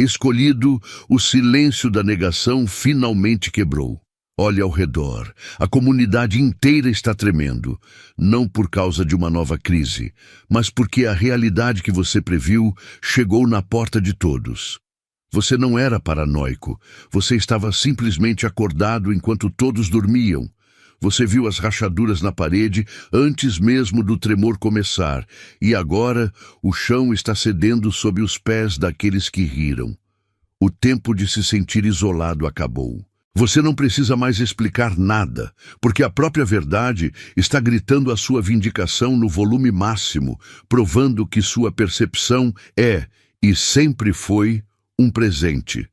Escolhido, o silêncio da negação finalmente quebrou. Olhe ao redor. A comunidade inteira está tremendo. Não por causa de uma nova crise, mas porque a realidade que você previu chegou na porta de todos. Você não era paranoico. Você estava simplesmente acordado enquanto todos dormiam. Você viu as rachaduras na parede antes mesmo do tremor começar, e agora o chão está cedendo sob os pés daqueles que riram. O tempo de se sentir isolado acabou. Você não precisa mais explicar nada, porque a própria verdade está gritando a sua vindicação no volume máximo, provando que sua percepção é, e sempre foi, um presente.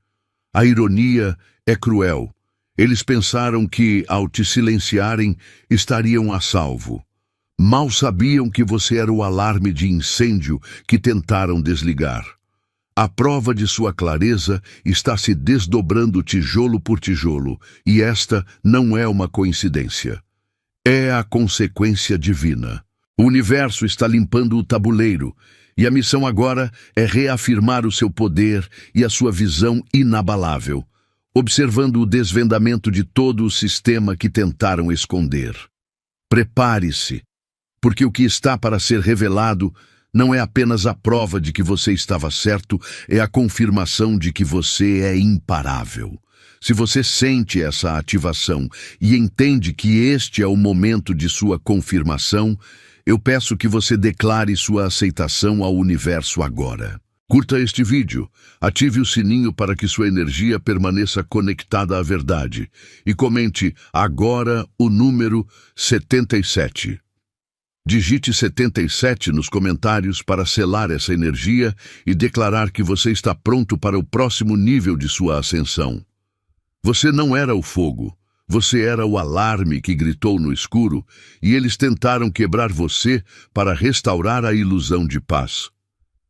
A ironia é cruel. Eles pensaram que, ao te silenciarem, estariam a salvo. Mal sabiam que você era o alarme de incêndio que tentaram desligar. A prova de sua clareza está se desdobrando tijolo por tijolo, e esta não é uma coincidência. É a consequência divina. O universo está limpando o tabuleiro, e a missão agora é reafirmar o seu poder e a sua visão inabalável, observando o desvendamento de todo o sistema que tentaram esconder. Prepare-se, porque o que está para ser revelado não é apenas a prova de que você estava certo, é a confirmação de que você é imparável. Se você sente essa ativação e entende que este é o momento de sua confirmação, eu peço que você declare sua aceitação ao universo agora. Curta este vídeo, ative o sininho para que sua energia permaneça conectada à verdade e comente agora o número 77. Digite 77 nos comentários para selar essa energia e declarar que você está pronto para o próximo nível de sua ascensão. Você não era o fogo, você era o alarme que gritou no escuro, e eles tentaram quebrar você para restaurar a ilusão de paz.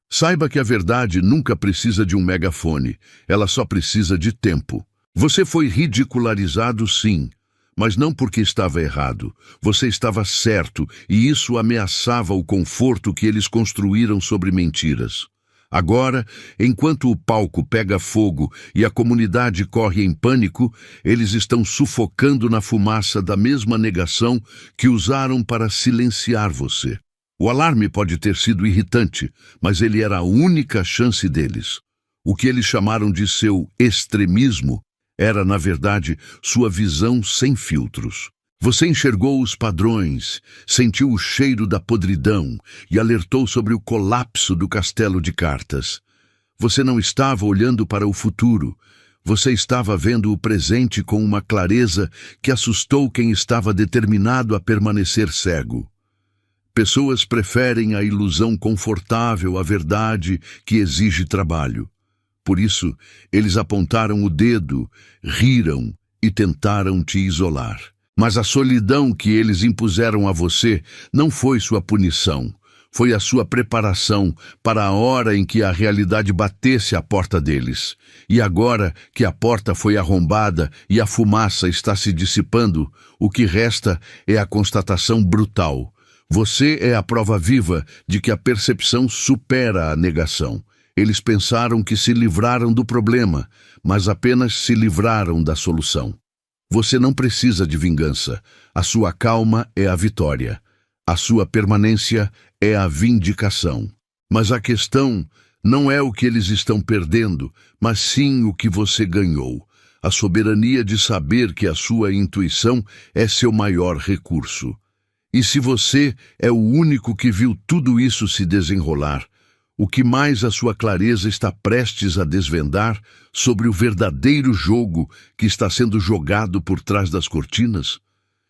Saiba que a verdade nunca precisa de um megafone, ela só precisa de tempo. Você foi ridicularizado, sim, mas não porque estava errado. Você estava certo, e isso ameaçava o conforto que eles construíram sobre mentiras. Agora, enquanto o palco pega fogo e a comunidade corre em pânico, eles estão sufocando na fumaça da mesma negação que usaram para silenciar você. O alarme pode ter sido irritante, mas ele era a única chance deles. O que eles chamaram de seu extremismo era, na verdade, sua visão sem filtros. Você enxergou os padrões, sentiu o cheiro da podridão e alertou sobre o colapso do castelo de cartas. Você não estava olhando para o futuro. Você estava vendo o presente com uma clareza que assustou quem estava determinado a permanecer cego. Pessoas preferem a ilusão confortável à verdade que exige trabalho. Por isso, eles apontaram o dedo, riram e tentaram te isolar. Mas a solidão que eles impuseram a você não foi sua punição, foi a sua preparação para a hora em que a realidade batesse à porta deles. E agora que a porta foi arrombada e a fumaça está se dissipando, o que resta é a constatação brutal. Você é a prova viva de que a percepção supera a negação. Eles pensaram que se livraram do problema, mas apenas se livraram da solução. Você não precisa de vingança. A sua calma é a vitória. A sua permanência é a vindicação. Mas a questão não é o que eles estão perdendo, mas sim o que você ganhou. A soberania de saber que a sua intuição é seu maior recurso. E se você é o único que viu tudo isso se desenrolar, o que mais a sua clareza está prestes a desvendar sobre o verdadeiro jogo que está sendo jogado por trás das cortinas?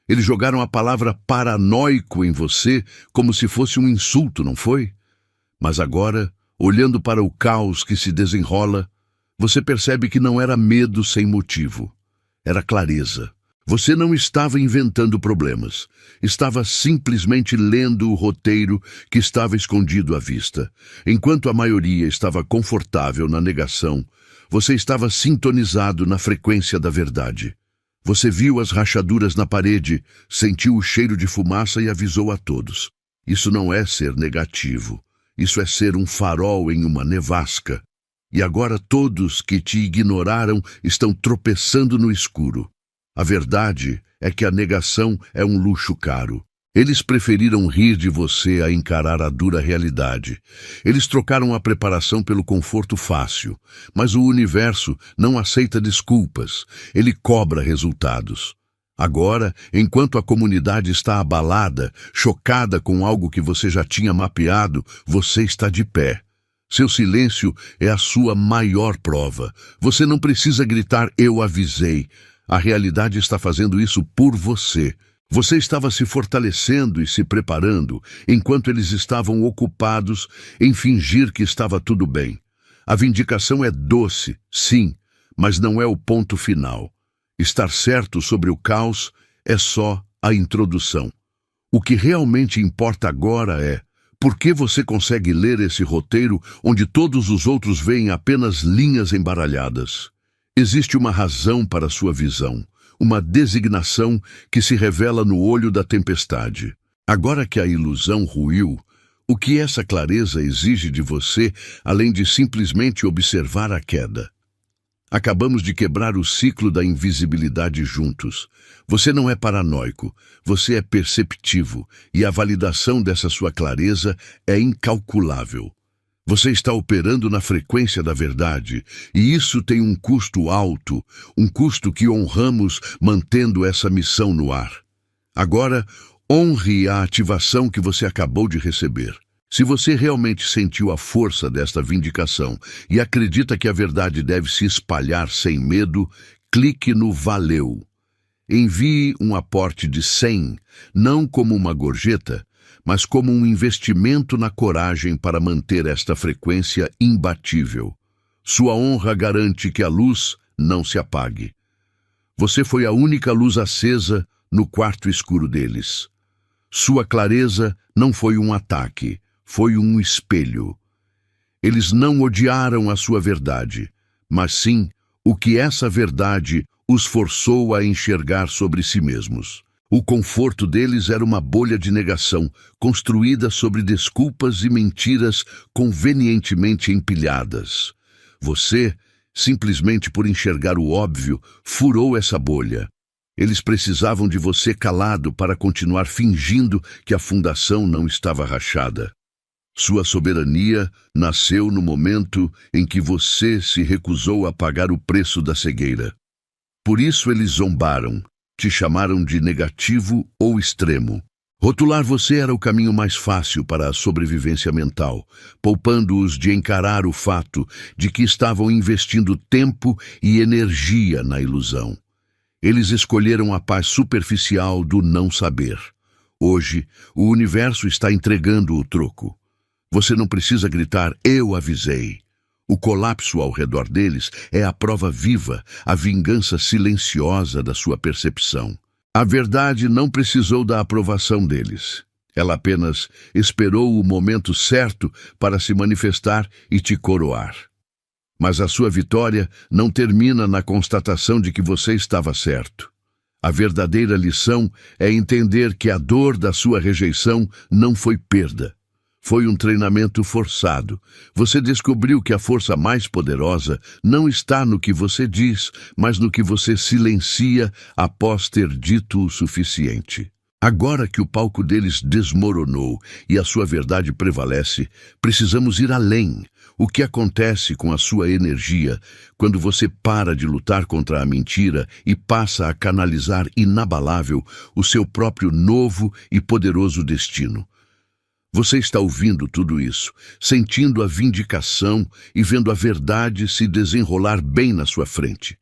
Eles jogaram a palavra paranoico em você como se fosse um insulto, não foi? Mas agora, olhando para o caos que se desenrola, você percebe que não era medo sem motivo. Era clareza. Você não estava inventando problemas. Estava simplesmente lendo o roteiro que estava escondido à vista. Enquanto a maioria estava confortável na negação, você estava sintonizado na frequência da verdade. Você viu as rachaduras na parede, sentiu o cheiro de fumaça e avisou a todos. Isso não é ser negativo. Isso é ser um farol em uma nevasca. e agora todos que te ignoraram estão tropeçando no escuro. A verdade é que a negação é um luxo caro. Eles preferiram rir de você a encarar a dura realidade. Eles trocaram a preparação pelo conforto fácil, mas o universo não aceita desculpas, ele cobra resultados. Agora, enquanto a comunidade está abalada, chocada com algo que você já tinha mapeado, você está de pé. Seu silêncio é a sua maior prova. Você não precisa gritar "eu avisei". A realidade está fazendo isso por você. Você estava se fortalecendo e se preparando, enquanto eles estavam ocupados em fingir que estava tudo bem. A vindicação é doce, sim, mas não é o ponto final. Estar certo sobre o caos é só a introdução. O que realmente importa agora é: por que você consegue ler esse roteiro onde todos os outros veem apenas linhas embaralhadas? Existe uma razão para sua visão, uma designação que se revela no olho da tempestade. Agora que a ilusão ruiu, o que essa clareza exige de você, além de simplesmente observar a queda? Acabamos de quebrar o ciclo da invisibilidade juntos. Você não é paranoico, você é perceptivo, e a validação dessa sua clareza é incalculável. Você está operando na frequência da verdade, e isso tem um custo alto, um custo que honramos mantendo essa missão no ar. Agora, honre a ativação que você acabou de receber. Se você realmente sentiu a força desta vindicação e acredita que a verdade deve se espalhar sem medo, clique no Valeu. Envie um aporte de 100, não como uma gorjeta, mas como um investimento na coragem para manter esta frequência imbatível. Sua honra garante que a luz não se apague. Você foi a única luz acesa no quarto escuro deles. Sua clareza não foi um ataque, foi um espelho. Eles não odiaram a sua verdade, mas sim o que essa verdade os forçou a enxergar sobre si mesmos. O conforto deles era uma bolha de negação, construída sobre desculpas e mentiras convenientemente empilhadas. Você, simplesmente por enxergar o óbvio, furou essa bolha. Eles precisavam de você calado para continuar fingindo que a fundação não estava rachada. Sua soberania nasceu no momento em que você se recusou a pagar o preço da cegueira. Por isso eles zombaram, te chamaram de negativo ou extremo. Rotular você era o caminho mais fácil para a sobrevivência mental, poupando-os de encarar o fato de que estavam investindo tempo e energia na ilusão. Eles escolheram a paz superficial do não saber. Hoje, o universo está entregando o troco. Você não precisa gritar "eu avisei". O colapso ao redor deles é a prova viva, a vingança silenciosa da sua percepção. A verdade não precisou da aprovação deles. Ela apenas esperou o momento certo para se manifestar e te coroar. Mas a sua vitória não termina na constatação de que você estava certo. A verdadeira lição é entender que a dor da sua rejeição não foi perda. Foi um treinamento forçado. Você descobriu que a força mais poderosa não está no que você diz, mas no que você silencia após ter dito o suficiente. Agora que o palco deles desmoronou e a sua verdade prevalece, precisamos ir além. O que acontece com a sua energia quando você para de lutar contra a mentira e passa a canalizar inabalável o seu próprio novo e poderoso destino? Você está ouvindo tudo isso, sentindo a vindicação e vendo a verdade se desenrolar bem na sua frente.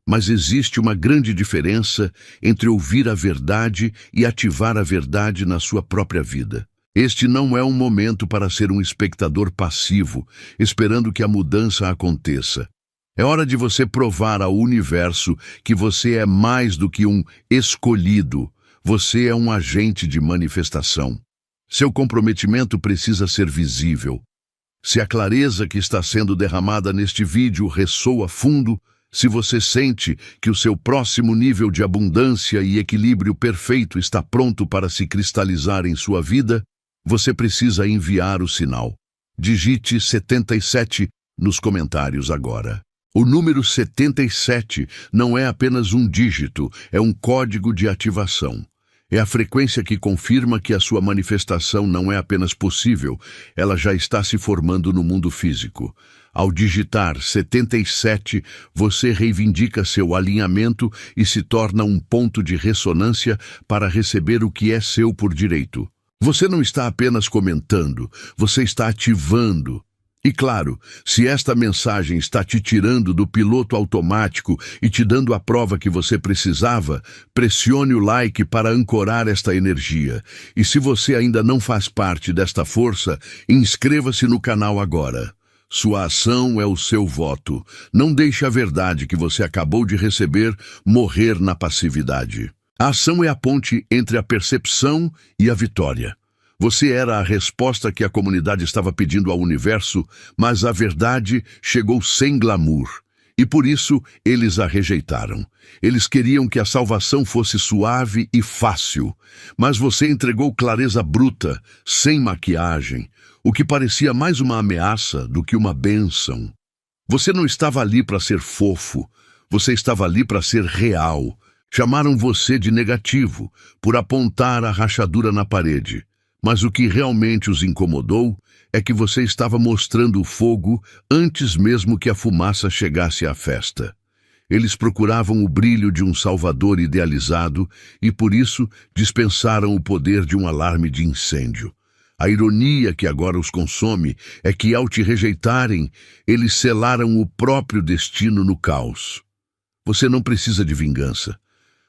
Mas existe uma grande diferença entre ouvir a verdade e ativar a verdade na sua própria vida. Este não é um momento para ser um espectador passivo, esperando que a mudança aconteça. É hora de você provar ao universo que você é mais do que um escolhido. Você é um agente de manifestação. Seu comprometimento precisa ser visível. Se a clareza que está sendo derramada neste vídeo ressoa fundo, se você sente que o seu próximo nível de abundância e equilíbrio perfeito está pronto para se cristalizar em sua vida, você precisa enviar o sinal. Digite 77 nos comentários agora. O número 77 não é apenas um dígito, é um código de ativação. É a frequência que confirma que a sua manifestação não é apenas possível, ela já está se formando no mundo físico. Ao digitar 77, você reivindica seu alinhamento e se torna um ponto de ressonância para receber o que é seu por direito. Você não está apenas comentando, você está ativando. E claro, se esta mensagem está te tirando do piloto automático e te dando a prova que você precisava, pressione o like para ancorar esta energia. E se você ainda não faz parte desta força, inscreva-se no canal agora. Sua ação é o seu voto. Não deixe a verdade que você acabou de receber morrer na passividade. A ação é a ponte entre a percepção e a vitória. Você era a resposta que a comunidade estava pedindo ao universo, mas a verdade chegou sem glamour. E por isso, eles a rejeitaram. Eles queriam que a salvação fosse suave e fácil. Mas você entregou clareza bruta, sem maquiagem, o que parecia mais uma ameaça do que uma bênção. Você não estava ali para ser fofo. Você estava ali para ser real. Chamaram você de negativo, por apontar a rachadura na parede. Mas o que realmente os incomodou é que você estava mostrando o fogo antes mesmo que a fumaça chegasse à festa. Eles procuravam o brilho de um salvador idealizado e, por isso, dispensaram o poder de um alarme de incêndio. A ironia que agora os consome é que, ao te rejeitarem, eles selaram o próprio destino no caos. Você não precisa de vingança.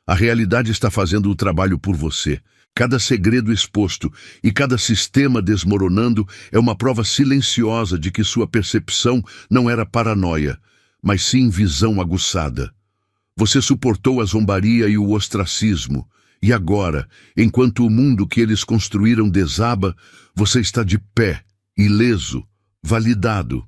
A realidade está fazendo o trabalho por você. Cada segredo exposto e cada sistema desmoronando é uma prova silenciosa de que sua percepção não era paranoia, mas sim visão aguçada. Você suportou a zombaria e o ostracismo, e agora, enquanto o mundo que eles construíram desaba, você está de pé, ileso, validado.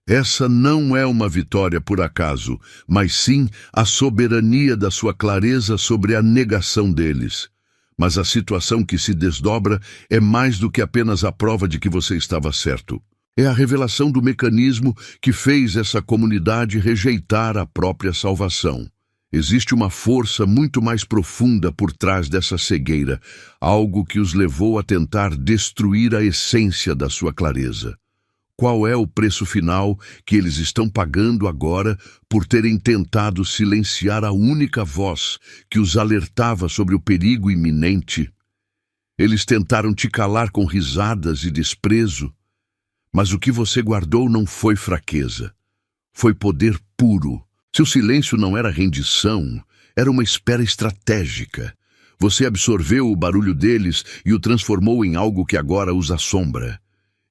Essa não é uma vitória por acaso, mas sim a soberania da sua clareza sobre a negação deles. Mas a situação que se desdobra é mais do que apenas a prova de que você estava certo. É a revelação do mecanismo que fez essa comunidade rejeitar a própria salvação. Existe uma força muito mais profunda por trás dessa cegueira, algo que os levou a tentar destruir a essência da sua clareza. Qual é o preço final que eles estão pagando agora por terem tentado silenciar a única voz que os alertava sobre o perigo iminente? Eles tentaram te calar com risadas e desprezo, mas o que você guardou não foi fraqueza, foi poder puro. Seu silêncio não era rendição, era uma espera estratégica. Você absorveu o barulho deles e o transformou em algo que agora os assombra.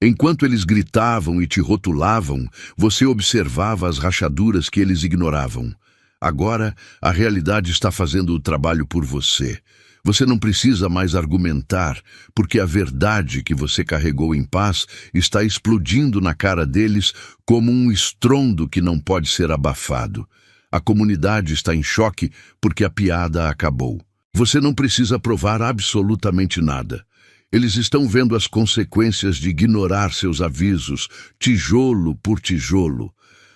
Enquanto eles gritavam e te rotulavam, você observava as rachaduras que eles ignoravam. Agora, a realidade está fazendo o trabalho por você. Você não precisa mais argumentar, porque a verdade que você carregou em paz está explodindo na cara deles como um estrondo que não pode ser abafado. A comunidade está em choque porque a piada acabou. Você não precisa provar absolutamente nada. Eles estão vendo as consequências de ignorar seus avisos, tijolo por tijolo.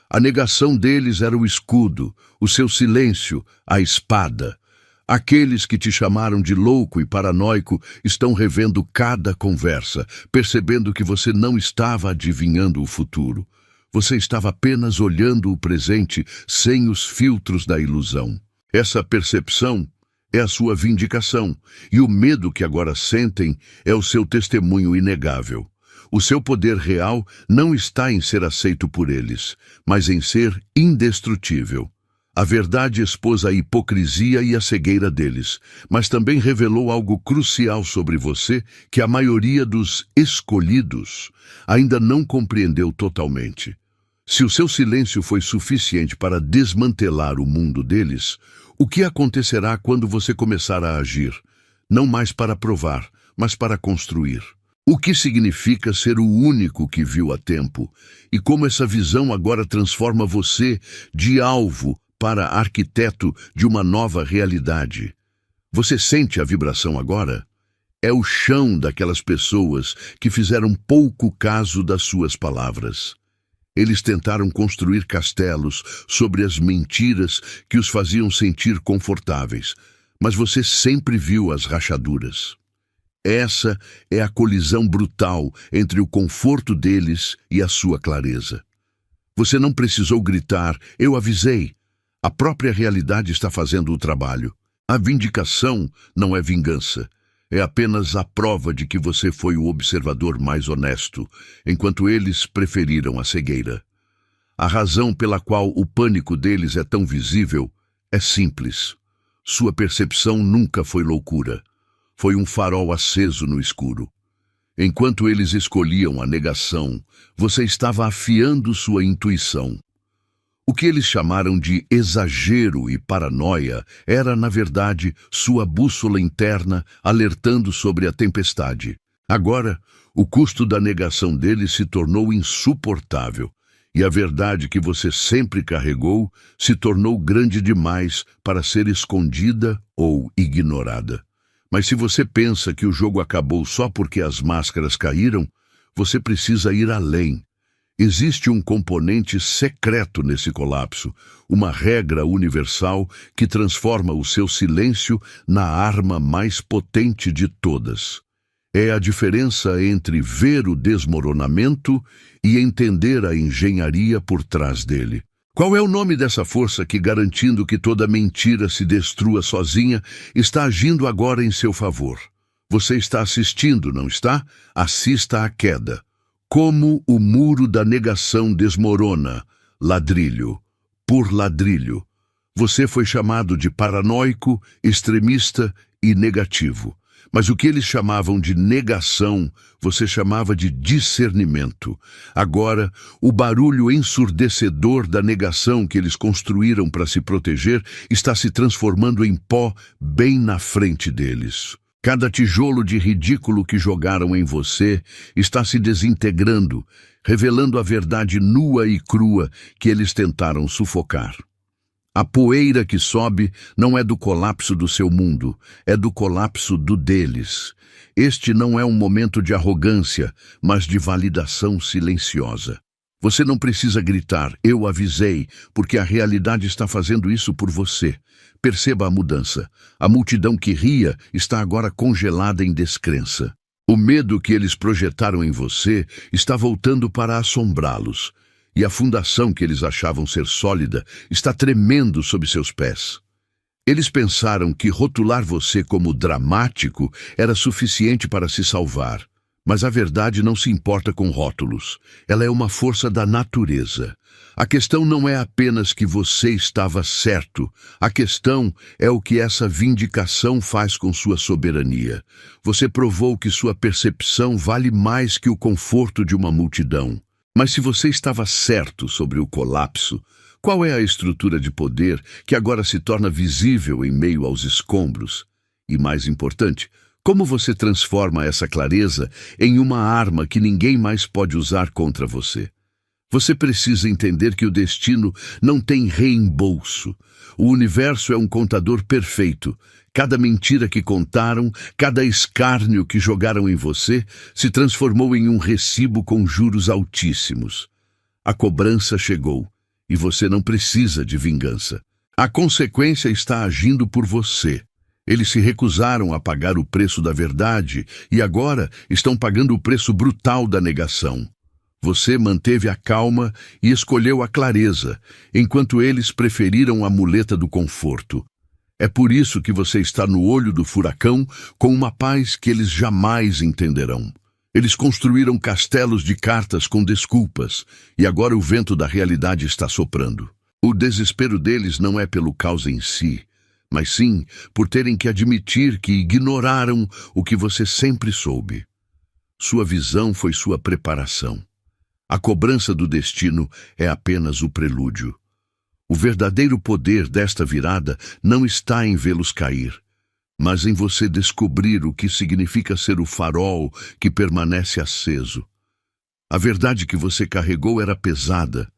A negação deles era o escudo, o seu silêncio, a espada. Aqueles que te chamaram de louco e paranoico estão revendo cada conversa, percebendo que você não estava adivinhando o futuro. Você estava apenas olhando o presente sem os filtros da ilusão. Essa percepção é a sua vindicação, e o medo que agora sentem é o seu testemunho inegável. O seu poder real não está em ser aceito por eles, mas em ser indestrutível. A verdade expôs a hipocrisia e a cegueira deles, mas também revelou algo crucial sobre você que a maioria dos escolhidos ainda não compreendeu totalmente. Se o seu silêncio foi suficiente para desmantelar o mundo deles, o que acontecerá quando você começar a agir? Não mais para provar, mas para construir. O que significa ser o único que viu a tempo? E como essa visão agora transforma você de alvo para arquiteto de uma nova realidade? Você sente a vibração agora? É o chão daquelas pessoas que fizeram pouco caso das suas palavras. Eles tentaram construir castelos sobre as mentiras que os faziam sentir confortáveis, mas você sempre viu as rachaduras. Essa é a colisão brutal entre o conforto deles e a sua clareza. Você não precisou gritar, eu avisei. A própria realidade está fazendo o trabalho. A vindicação não é vingança. É apenas a prova de que você foi o observador mais honesto, enquanto eles preferiram a cegueira. A razão pela qual o pânico deles é tão visível é simples. Sua percepção nunca foi loucura. Foi um farol aceso no escuro. Enquanto eles escolhiam a negação, você estava afiando sua intuição. O que eles chamaram de exagero e paranoia era, na verdade, sua bússola interna alertando sobre a tempestade. Agora, o custo da negação deles se tornou insuportável, e a verdade que você sempre carregou se tornou grande demais para ser escondida ou ignorada. Mas se você pensa que o jogo acabou só porque as máscaras caíram, você precisa ir além. Existe um componente secreto nesse colapso, uma regra universal que transforma o seu silêncio na arma mais potente de todas. É a diferença entre ver o desmoronamento e entender a engenharia por trás dele. Qual é o nome dessa força que, garantindo que toda mentira se destrua sozinha, está agindo agora em seu favor? Você está assistindo, não está? Assista à queda. Como o muro da negação desmorona, ladrilho por ladrilho. Você foi chamado de paranoico, extremista e negativo. Mas o que eles chamavam de negação, você chamava de discernimento. Agora, o barulho ensurdecedor da negação que eles construíram para se proteger está se transformando em pó bem na frente deles. Cada tijolo de ridículo que jogaram em você está se desintegrando, revelando a verdade nua e crua que eles tentaram sufocar. A poeira que sobe não é do colapso do seu mundo, é do colapso do deles. Este não é um momento de arrogância, mas de validação silenciosa. Você não precisa gritar, eu avisei, porque a realidade está fazendo isso por você. Perceba a mudança. A multidão que ria está agora congelada em descrença. O medo que eles projetaram em você está voltando para assombrá-los. E a fundação que eles achavam ser sólida está tremendo sob seus pés. Eles pensaram que rotular você como dramático era suficiente para se salvar. Mas a verdade não se importa com rótulos. Ela é uma força da natureza. A questão não é apenas que você estava certo. A questão é o que essa vindicação faz com sua soberania. Você provou que sua percepção vale mais que o conforto de uma multidão. Mas se você estava certo sobre o colapso, qual é a estrutura de poder que agora se torna visível em meio aos escombros? E mais importante, como você transforma essa clareza em uma arma que ninguém mais pode usar contra você? Você precisa entender que o destino não tem reembolso. O universo é um contador perfeito. Cada mentira que contaram, cada escárnio que jogaram em você, se transformou em um recibo com juros altíssimos. A cobrança chegou, e você não precisa de vingança. A consequência está agindo por você. Eles se recusaram a pagar o preço da verdade, e agora estão pagando o preço brutal da negação. Você manteve a calma e escolheu a clareza, enquanto eles preferiram a muleta do conforto. É por isso que você está no olho do furacão com uma paz que eles jamais entenderão. Eles construíram castelos de cartas com desculpas, e agora o vento da realidade está soprando. O desespero deles não é pelo caos em si, mas sim por terem que admitir que ignoraram o que você sempre soube. Sua visão foi sua preparação. A cobrança do destino é apenas o prelúdio. O verdadeiro poder desta virada não está em vê-los cair, mas em você descobrir o que significa ser o farol que permanece aceso. A verdade que você carregou era pesada,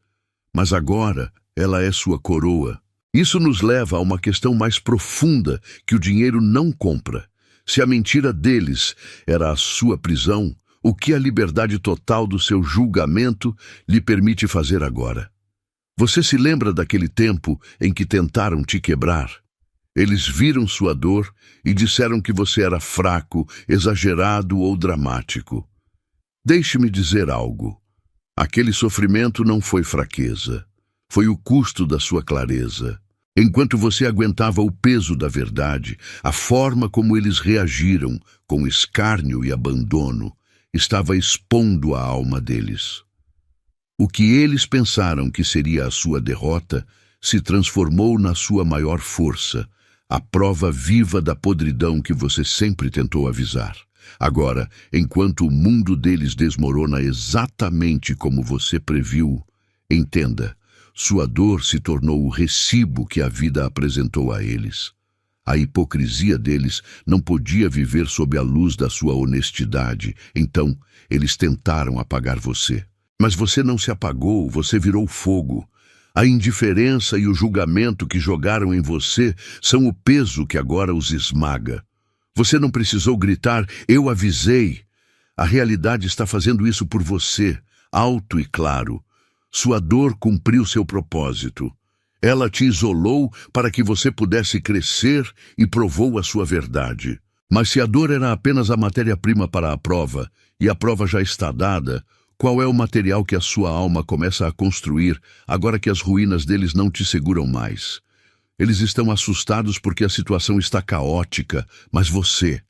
mas agora ela é sua coroa. Isso nos leva a uma questão mais profunda que o dinheiro não compra. Se a mentira deles era a sua prisão, O que a liberdade total do seu julgamento lhe permite fazer agora? Você se lembra daquele tempo em que tentaram te quebrar? Eles viram sua dor e disseram que você era fraco, exagerado ou dramático. Deixe-me dizer algo. Aquele sofrimento não foi fraqueza. Foi o custo da sua clareza. Enquanto você aguentava o peso da verdade, a forma como eles reagiram, com escárnio e abandono, estava expondo a alma deles. O que eles pensaram que seria a sua derrota se transformou na sua maior força, a prova viva da podridão que você sempre tentou avisar. Agora, enquanto o mundo deles desmorona exatamente como você previu, entenda, sua dor se tornou o recibo que a vida apresentou a eles. A hipocrisia deles não podia viver sob a luz da sua honestidade, então eles tentaram apagar você. Mas você não se apagou, você virou fogo. A indiferença e o julgamento que jogaram em você são o peso que agora os esmaga. Você não precisou gritar, eu avisei. A realidade está fazendo isso por você, alto e claro. Sua dor cumpriu seu propósito. Ela te isolou para que você pudesse crescer e provou a sua verdade. Mas se a dor era apenas a matéria-prima para a prova, e a prova já está dada, qual é o material que a sua alma começa a construir agora que as ruínas deles não te seguram mais? Eles estão assustados porque a situação está caótica, mas você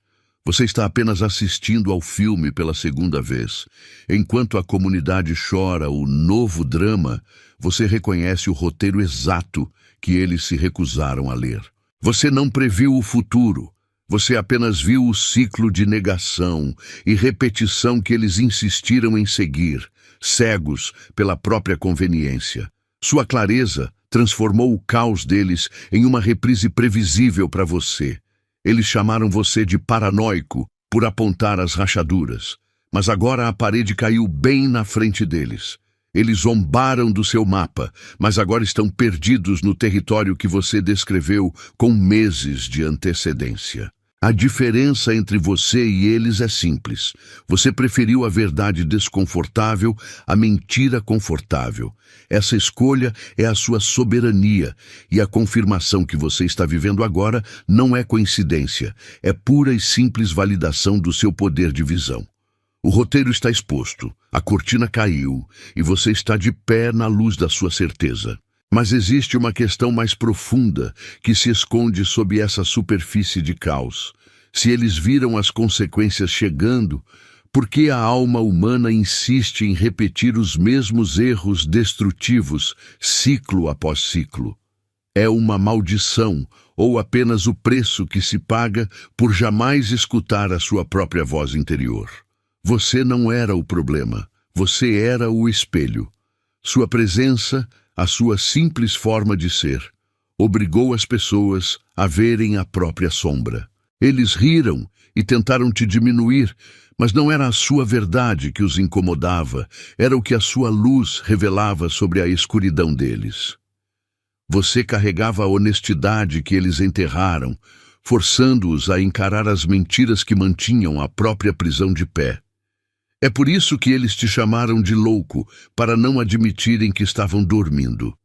está apenas assistindo ao filme pela segunda vez. Enquanto a comunidade chora o novo drama, você reconhece o roteiro exato que eles se recusaram a ler. Você não previu o futuro. Você apenas viu o ciclo de negação e repetição que eles insistiram em seguir, cegos pela própria conveniência. Sua clareza transformou o caos deles em uma reprise previsível para você. Eles chamaram você de paranoico por apontar as rachaduras, mas agora a parede caiu bem na frente deles. Eles zombaram do seu mapa, mas agora estão perdidos no território que você descreveu com meses de antecedência. A diferença entre você e eles é simples. Você preferiu a verdade desconfortável à mentira confortável. Essa escolha é a sua soberania, e a confirmação que você está vivendo agora não é coincidência, é pura e simples validação do seu poder de visão. O roteiro está exposto, a cortina caiu, e você está de pé na luz da sua certeza. Mas existe uma questão mais profunda que se esconde sob essa superfície de caos. Se eles viram as consequências chegando, por que a alma humana insiste em repetir os mesmos erros destrutivos, ciclo após ciclo? É uma maldição ou apenas o preço que se paga por jamais escutar a sua própria voz interior? Você não era o problema, você era o espelho. Sua presença, a sua simples forma de ser, obrigou as pessoas a verem a própria sombra. Eles riram e tentaram te diminuir, mas não era a sua verdade que os incomodava, era o que a sua luz revelava sobre a escuridão deles. Você carregava a honestidade que eles enterraram, forçando-os a encarar as mentiras que mantinham a própria prisão de pé. É por isso que eles te chamaram de louco, para não admitirem que estavam dormindo.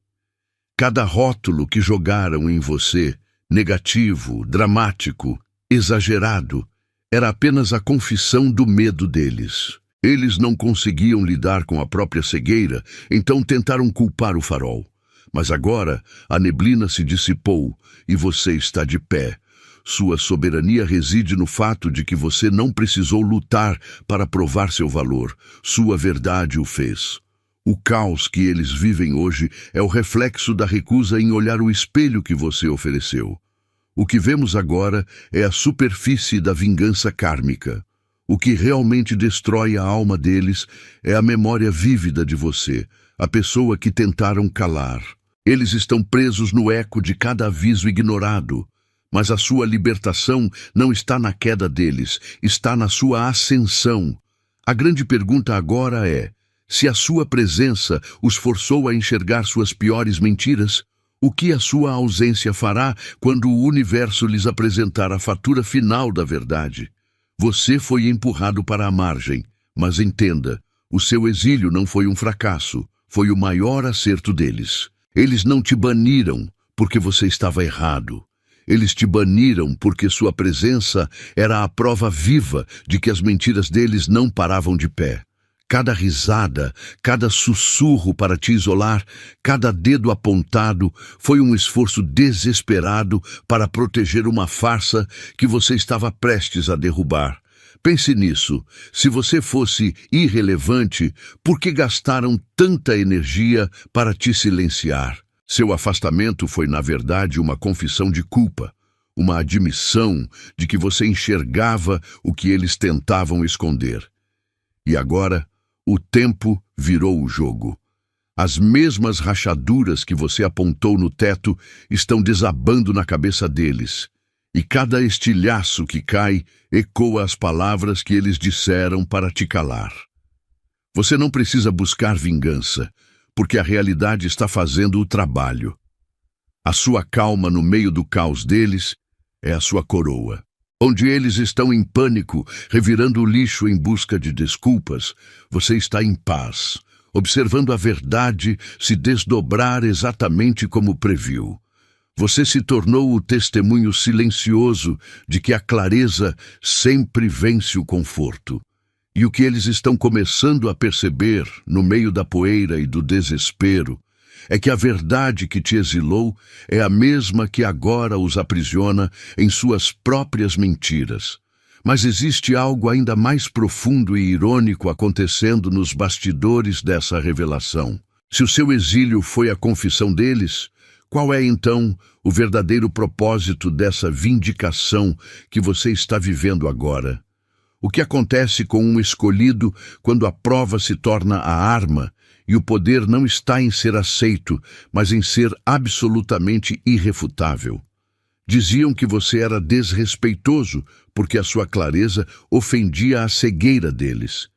Cada rótulo que jogaram em você, negativo, dramático, exagerado, era apenas a confissão do medo deles. Eles não conseguiam lidar com a própria cegueira, então tentaram culpar o farol. Mas agora a neblina se dissipou e você está de pé. Sua soberania reside no fato de que você não precisou lutar para provar seu valor. Sua verdade o fez. O caos que eles vivem hoje é o reflexo da recusa em olhar o espelho que você ofereceu. O que vemos agora é a superfície da vingança kármica. O que realmente destrói a alma deles é a memória vívida de você, a pessoa que tentaram calar. Eles estão presos no eco de cada aviso ignorado. Mas a sua libertação não está na queda deles, está na sua ascensão. A grande pergunta agora é, se a sua presença os forçou a enxergar suas piores mentiras, o que a sua ausência fará quando o universo lhes apresentar a fatura final da verdade? Você foi empurrado para a margem, Mas entenda, o seu exílio não foi um fracasso, foi o maior acerto deles. Eles não te baniram porque você estava errado. Eles te baniram porque sua presença era a prova viva de que as mentiras deles não paravam de pé. Cada risada, cada sussurro para te isolar, cada dedo apontado foi um esforço desesperado para proteger uma farsa que você estava prestes a derrubar. Pense nisso. Se você fosse irrelevante, por que gastaram tanta energia para te silenciar? Seu afastamento foi, na verdade, uma confissão de culpa, uma admissão de que você enxergava o que eles tentavam esconder. E agora, o tempo virou o jogo. As mesmas rachaduras que você apontou no teto estão desabando na cabeça deles. E cada estilhaço que cai ecoa as palavras que eles disseram para te calar. Você não precisa buscar vingança, porque a realidade está fazendo o trabalho. A sua calma no meio do caos deles é a sua coroa. Onde eles estão em pânico, revirando o lixo em busca de desculpas, você está em paz, observando a verdade se desdobrar exatamente como previu. Você se tornou o testemunho silencioso de que a clareza sempre vence o conforto. E o que eles estão começando a perceber, no meio da poeira e do desespero, é que a verdade que te exilou é a mesma que agora os aprisiona em suas próprias mentiras. Mas existe algo ainda mais profundo e irônico acontecendo nos bastidores dessa revelação. Se o seu exílio foi a confissão deles, qual é, então, o verdadeiro propósito dessa vindicação que você está vivendo agora? O que acontece com um escolhido quando a prova se torna a arma e o poder não está em ser aceito, mas em ser absolutamente irrefutável? Diziam que você era desrespeitoso porque a sua clareza ofendia a cegueira deles.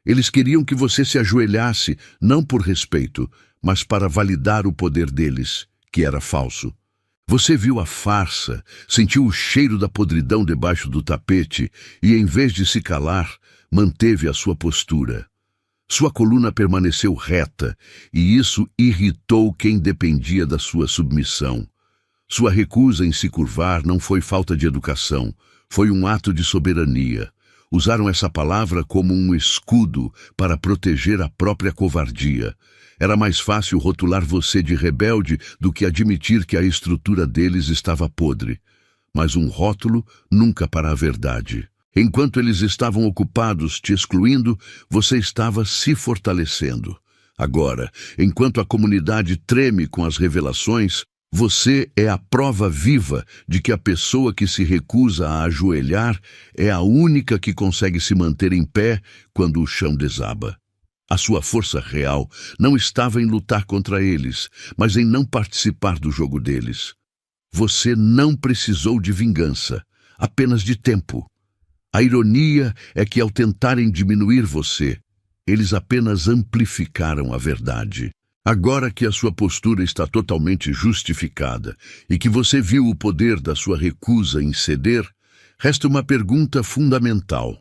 Eles queriam que você se ajoelhasse, não por respeito, mas para validar o poder deles, que era falso. Você viu a farsa, sentiu o cheiro da podridão debaixo do tapete e, em vez de se calar, manteve a sua postura. Sua coluna permaneceu reta e isso irritou quem dependia da sua submissão. Sua recusa em se curvar não foi falta de educação, foi um ato de soberania. Usaram essa palavra como um escudo para proteger a própria covardia. Era mais fácil rotular você de rebelde do que admitir que a estrutura deles estava podre. Mas um rótulo nunca para a verdade. Enquanto eles estavam ocupados te excluindo, você estava se fortalecendo. Agora, enquanto a comunidade treme com as revelações, você é a prova viva de que a pessoa que se recusa a ajoelhar é a única que consegue se manter em pé quando o chão desaba. A sua força real não estava em lutar contra eles, mas em não participar do jogo deles. Você não precisou de vingança, apenas de tempo. A ironia é que, ao tentarem diminuir você, eles apenas amplificaram a verdade. Agora que a sua postura está totalmente justificada e que você viu o poder da sua recusa em ceder, resta uma pergunta fundamental.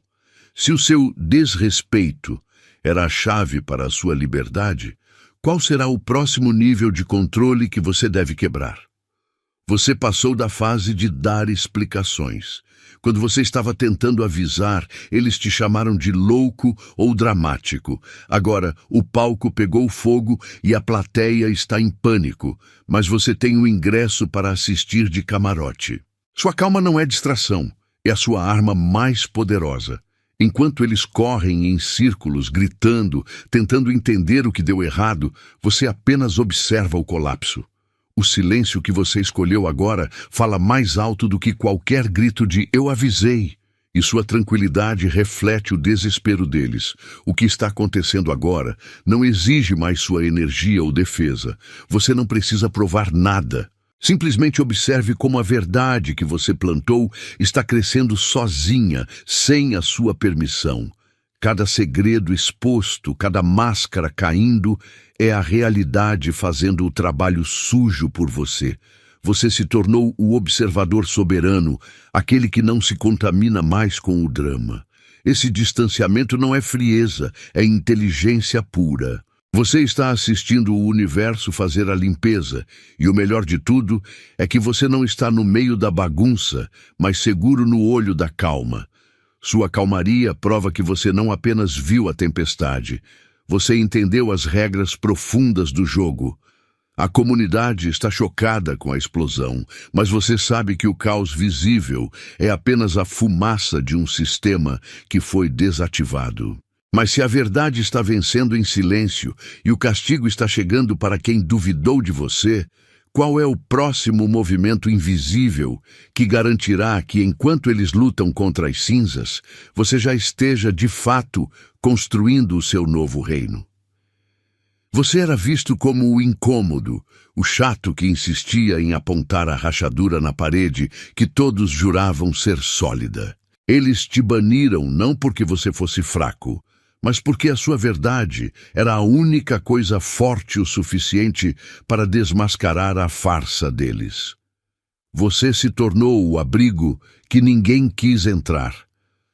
Se o seu desrespeito era a chave para a sua liberdade, qual será o próximo nível de controle que você deve quebrar? Você passou da fase de dar explicações. Quando você estava tentando avisar, eles te chamaram de louco ou dramático. Agora, o palco pegou fogo e a plateia está em pânico, mas você tem um ingresso para assistir de camarote. Sua calma não é distração, é a sua arma mais poderosa. Enquanto eles correm em círculos, gritando, tentando entender o que deu errado, você apenas observa o colapso. O silêncio que você escolheu agora fala mais alto do que qualquer grito de "eu avisei", e sua tranquilidade reflete o desespero deles. O que está acontecendo agora não exige mais sua energia ou defesa. Você não precisa provar nada. Simplesmente observe como a verdade que você plantou está crescendo sozinha, sem a sua permissão. Cada segredo exposto, cada máscara caindo, é a realidade fazendo o trabalho sujo por você. Você se tornou o observador soberano, aquele que não se contamina mais com o drama. Esse distanciamento não é frieza, é inteligência pura. Você está assistindo o universo fazer a limpeza, e o melhor de tudo é que você não está no meio da bagunça, mas seguro no olho da calma. Sua calmaria prova que você não apenas viu a tempestade, você entendeu as regras profundas do jogo. A comunidade está chocada com a explosão, mas você sabe que o caos visível é apenas a fumaça de um sistema que foi desativado. Mas se a verdade está vencendo em silêncio e o castigo está chegando para quem duvidou de você, qual é o próximo movimento invisível que garantirá que, enquanto eles lutam contra as cinzas, você já esteja, de fato, construindo o seu novo reino? Você era visto como o incômodo, o chato que insistia em apontar a rachadura na parede que todos juravam ser sólida. Eles te baniram não porque você fosse fraco, mas porque a sua verdade era a única coisa forte o suficiente para desmascarar a farsa deles. Você se tornou o abrigo que ninguém quis entrar.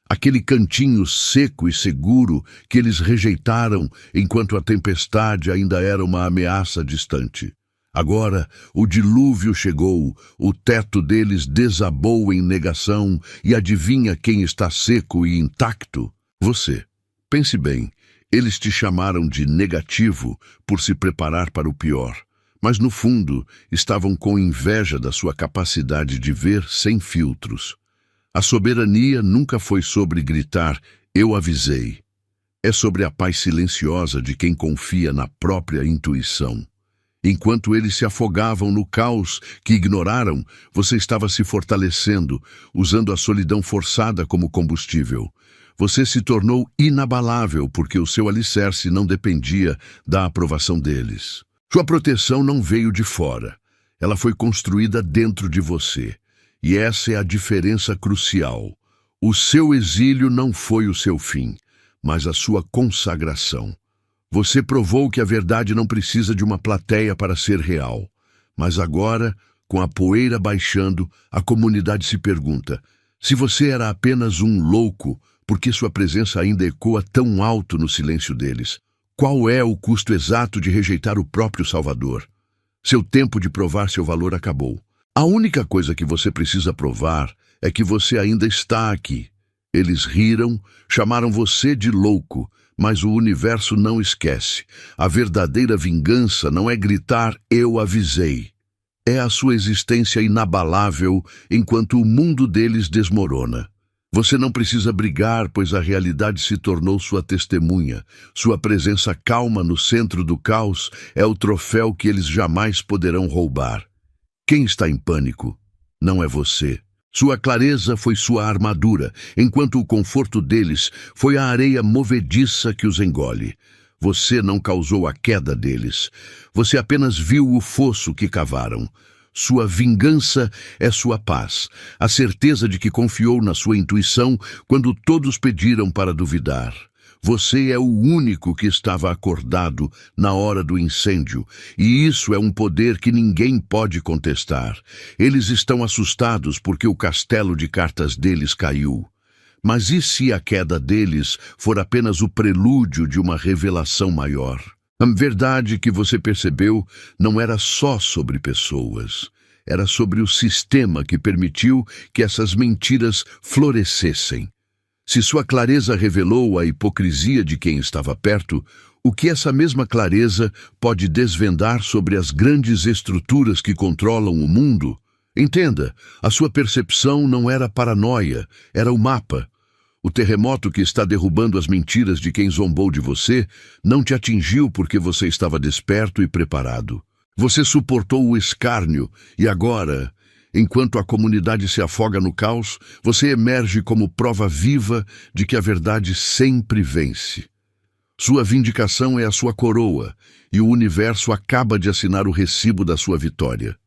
Aquele cantinho seco e seguro que eles rejeitaram enquanto a tempestade ainda era uma ameaça distante. Agora, o dilúvio chegou, o teto deles desabou em negação e adivinha quem está seco e intacto? Você. Pense bem, eles te chamaram de negativo por se preparar para o pior, mas no fundo estavam com inveja da sua capacidade de ver sem filtros. A soberania nunca foi sobre gritar, eu avisei. É sobre a paz silenciosa de quem confia na própria intuição. Enquanto eles se afogavam no caos que ignoraram, você estava se fortalecendo, usando a solidão forçada como combustível. Você se tornou inabalável porque o seu alicerce não dependia da aprovação deles. Sua proteção não veio de fora. Ela foi construída dentro de você. E essa é a diferença crucial. O seu exílio não foi o seu fim, mas a sua consagração. Você provou que a verdade não precisa de uma plateia para ser real. Mas agora, com a poeira baixando, a comunidade se pergunta: se você era apenas um louco, por que sua presença ainda ecoa tão alto no silêncio deles? Qual é o custo exato de rejeitar o próprio Salvador? Seu tempo de provar seu valor acabou. A única coisa que você precisa provar é que você ainda está aqui. Eles riram, chamaram você de louco, mas o universo não esquece. A verdadeira vingança não é gritar, eu avisei. É a sua existência inabalável enquanto o mundo deles desmorona. Você não precisa brigar, pois a realidade se tornou sua testemunha. Sua presença calma no centro do caos é o troféu que eles jamais poderão roubar. Quem está em pânico não é você. Sua clareza foi sua armadura, enquanto o conforto deles foi a areia movediça que os engole. Você não causou a queda deles. Você apenas viu o fosso que cavaram. Sua vingança é sua paz, a certeza de que confiou na sua intuição quando todos pediram para duvidar. Você é o único que estava acordado na hora do incêndio, e isso é um poder que ninguém pode contestar. Eles estão assustados porque o castelo de cartas deles caiu. Mas e se a queda deles for apenas o prelúdio de uma revelação maior? A verdade que você percebeu não era só sobre pessoas. Era sobre o sistema que permitiu que essas mentiras florescessem. Se sua clareza revelou a hipocrisia de quem estava perto, o que essa mesma clareza pode desvendar sobre as grandes estruturas que controlam o mundo? Entenda, a sua percepção não era paranoia, era o mapa. O terremoto que está derrubando as mentiras de quem zombou de você não te atingiu porque você estava desperto e preparado. Você suportou o escárnio e agora, enquanto a comunidade se afoga no caos, você emerge como prova viva de que a verdade sempre vence. Sua vindicação é a sua coroa e o universo acaba de assinar o recibo da sua vitória.